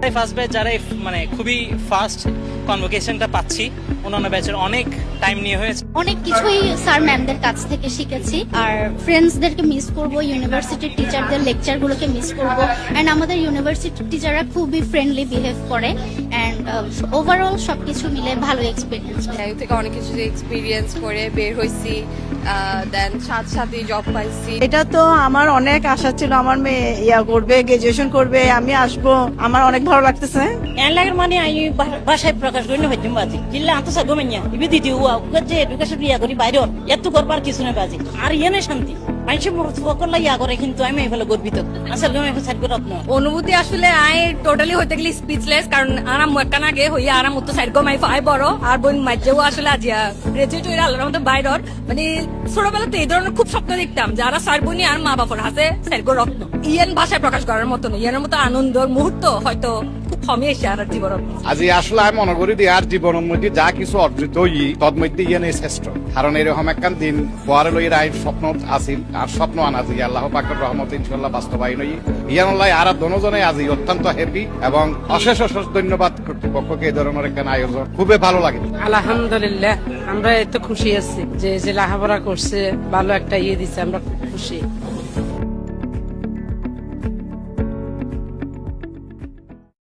আমরাই first batch যারা মানে খুবই ফাস্ট কনভোকেশনটা পাচ্ছি, অন্যান্য ব্যাচের অনেক টাইম নিয়ে হয়েছে। অনেক কিছুই স্যার ম্যামদের কাছ থেকে শিখেছি, আর ফ্রেন্ডসদেরকে মিস করব, ইউনিভার্সিটির টিচারদের লেকচারগুলোকে মিস করব। অ্যান্ড আমাদের ইউনিভার্সিটির টিচাররা খুবই ফ্রেন্ডলি বিহেভ করে, অ্যান্ড ওভারঅল সবকিছু মিলে ভালো এক্সপিরিয়েন্স। থেকে অনেক কিছু এক্সপিরিয়েন্স করে বের হয়েছি, দেন সাথে জব পাইছি। এটা তো আমার অনেক আশা ছিল, আমার মেয়ে করবে, গ্রাজুয়েশন করবে, আমি আসবো, আমার অনেক ভালো লাগতেছে। এলাকার মানে আমি ভাষায় প্রকাশ করি না হইতে বাজি কিল্লা আন্ত সাগো মাইয়া ইবি দিদি ওয়া যে এডুকেশন ইয়া করি বাইরে এত করবার কিছু না বাজি আর ইয়েনে শান্তি মানুষের করলে ইয়া করে, কিন্তু আমি এগুলো গর্বিত আসলে আমি সাইড করে রত্ন অনুভূতি আসলে আই টোটালি হইতে গেলে স্পিচলেস, কারণ আরাম একখান আগে হইয়া আরাম তো সাইড গমাই ফাই বড় আর বোন মাঝেও আসলে আজিয়া গ্রাজুয়েট হইয়া আল্লাহর মতো বাইরের মানে ছোটবেলাতে এই ধরনের খুব স্বপ্ন দেখতাম যারা সার বোনই আর মা বাবার হাতে সাইড গো রত্ন ইয়ান ভাষায় প্রকাশ করার মতো নয়, ইয়ানের মতো আনন্দের মুহূর্ত হয়তো খুব কমে এসে আর জীবন। আজি আসলে আমি মনে করি আর জীবনের মধ্যে যা কিছু অর্জিত হই তন্মধ্যে ইয়ানে শ্রেষ্ঠ, কারণ এরকম একখান দিন পরে লই রাই স্বপ্ন আসিল আর স্বপ্ন আনাজি আল্লাহ পাকের রহমত ইনশাআল্লাহ বাস্তবায়ন হই ইয়ানুল্লাহ আর দনোজনে আজি অত্যন্ত হ্যাপি এবং অশেষ অশেষ ধন্যবাদ কর্তৃপক্ষকে এই ধরনের একখান আয়োজন খুবই ভালো লাগে। আলহামদুলিল্লাহ আমরা এত খুশি আছি যে লেখাপড়া করছে, ভালো একটা দিচ্ছে, আমরা খুব খুশি।